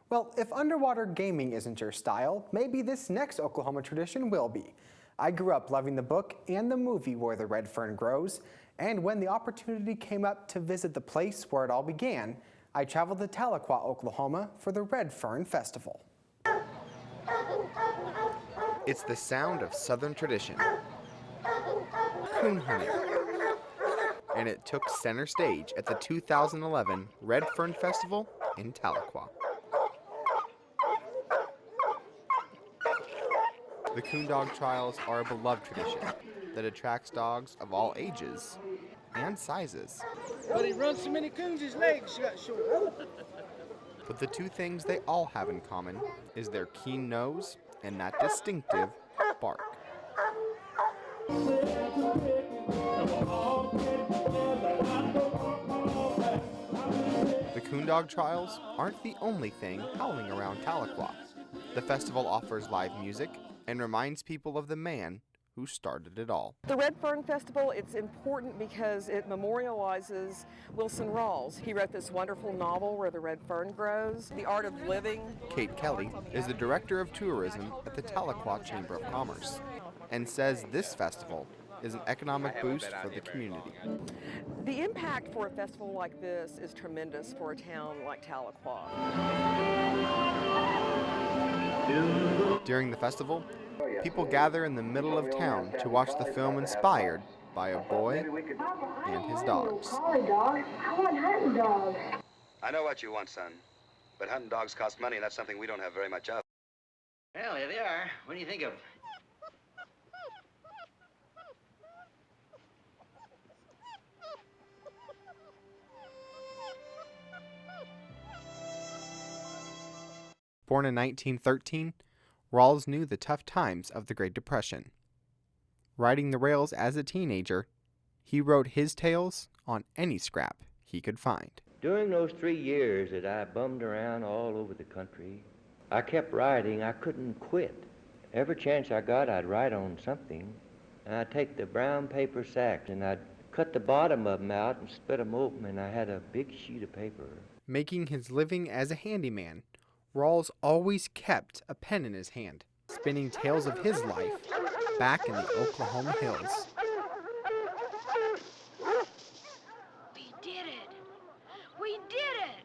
Well, if underwater gaming isn't your style, maybe this next Oklahoma tradition will be. I grew up loving the book and the movie Where the Red Fern Grows, and when the opportunity came up to visit the place where it all began, I traveled to Tahlequah, Oklahoma for the Red Fern Festival. It's the sound of Southern tradition, coon hunting, and it took center stage at the 2011 Red Fern Festival in Tahlequah. The coon dog trials are a beloved tradition that attracts dogs of all ages and sizes. But he runs so many coons, his legs got short. But the two things they all have in common is their keen nose and that distinctive bark. The coon dog trials aren't the only thing howling around Tahlequah. The festival offers live music and reminds people of the man who started it all. The Red Fern Festival, it's important because it memorializes Wilson Rawls. He wrote this wonderful novel, Where the Red Fern Grows, The Art of Living. Kate Kelly is the Director of Tourism at the Tahlequah Chamber of Commerce and says this festival is an economic boost for the community. The impact for a festival like this is tremendous for a town like Tahlequah. During the festival, people gather in the middle of town to watch the film inspired by a boy and his dogs. Collie dogs? I want hunting dogs. I know what you want, son. But hunting dogs cost money, and that's something we don't have very much of. Well, here they are. What do you think of them? Born in 1913, Rawls knew the tough times of the Great Depression. Riding the rails as a teenager, he wrote his tales on any scrap he could find. During those 3 years that I bummed around all over the country, I kept writing. I couldn't quit. Every chance I got, I'd write on something. And I'd take the brown paper sacks and I'd cut the bottom of them out and split them open, and I had a big sheet of paper. Making his living as a handyman, Rawls always kept a pen in his hand, spinning tales of his life back in the Oklahoma hills. We did it! We did it!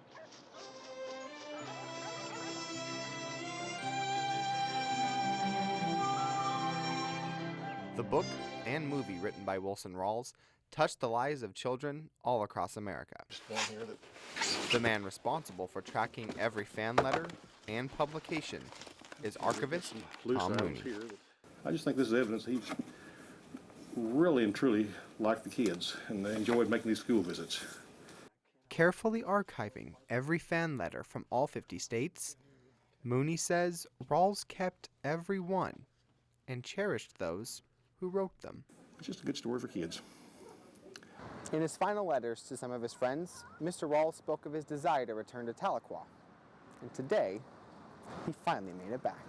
The book and movie written by Wilson Rawls touched the lives of children all across America. The man responsible for tracking every fan letter and publication is archivist Tom Mooney. I just think this is evidence he's really and truly liked the kids and they enjoyed making these school visits. Carefully archiving every fan letter from all 50 states, Mooney says Rawls kept every one and cherished those who wrote them. It's just a good story for kids. In his final letters to some of his friends, Mr. Rawls spoke of his desire to return to Tahlequah. And today, he finally made it back.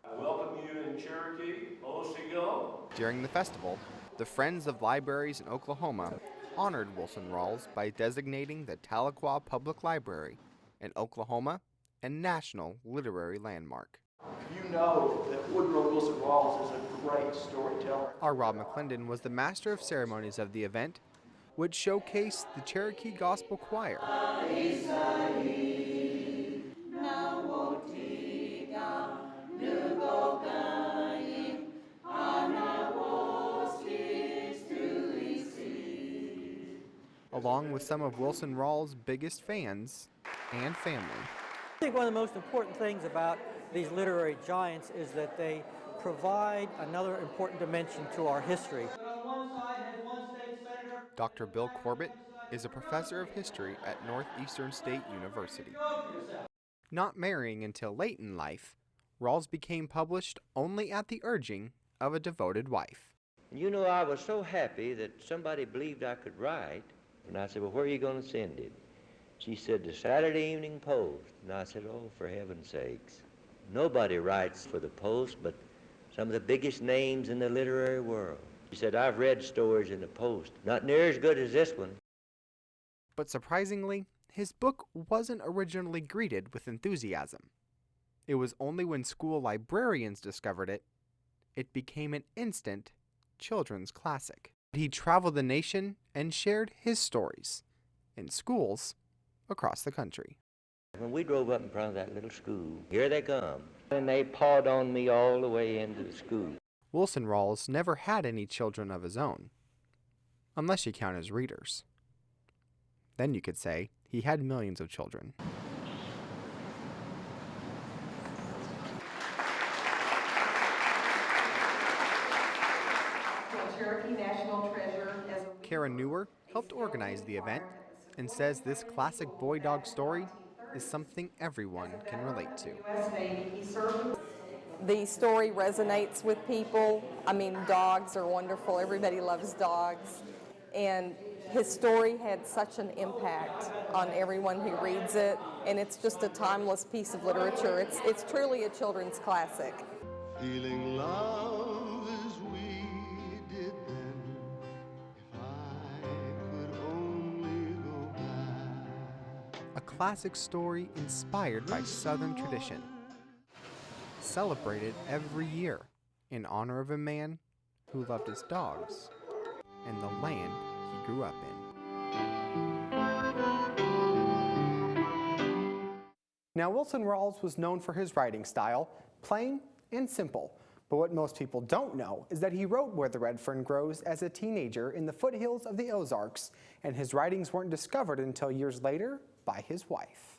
I welcome you in Cherokee, Osceola. During the festival, the Friends of Libraries in Oklahoma honored Wilson Rawls by designating the Tahlequah Public Library an Oklahoma and national literary landmark. You know that Woodrow Wilson Rawls is a great storyteller. Our Rob McClendon was the master of ceremonies of the event, which showcased the Cherokee Gospel Choir. Along with some of Wilson Rawls' biggest fans and family. I think one of the most important things about these literary giants is that they provide another important dimension to our history. Dr. Bill Corbett is a professor of history at Northeastern State University. Not marrying until late in life, Rawls became published only at the urging of a devoted wife. You know, I was so happy that somebody believed I could write. And I said, well, where are you going to send it? She said, the Saturday Evening Post. And I said, oh, for heaven's sakes. Nobody writes for the Post but some of the biggest names in the literary world. She said, I've read stories in the Post, not near as good as this one. But surprisingly, his book wasn't originally greeted with enthusiasm. It was only when school librarians discovered it, it became an instant children's classic. He traveled the nation and shared his stories in schools across the country. When we drove up in front of that little school, here they come, and they pawed on me all the way into the school. Wilson Rawls never had any children of his own, unless you count his readers. Then you could say he had millions of children. Karen Newer helped organize the event and says this classic boy-dog story is something everyone can relate to. The story resonates with people. I mean, dogs are wonderful. Everybody loves dogs. And his story had such an impact on everyone who reads it, and it's just a timeless piece of literature. It's truly a children's classic. Feeling love as we did then, if I could only go back. A classic story inspired by Southern tradition, celebrated every year in honor of a man who loved his dogs and the land he grew up in. Now, Wilson Rawls was known for his writing style, plain and simple. But what most people don't know is that he wrote Where the Red Fern Grows as a teenager in the foothills of the Ozarks, and his writings weren't discovered until years later by his wife.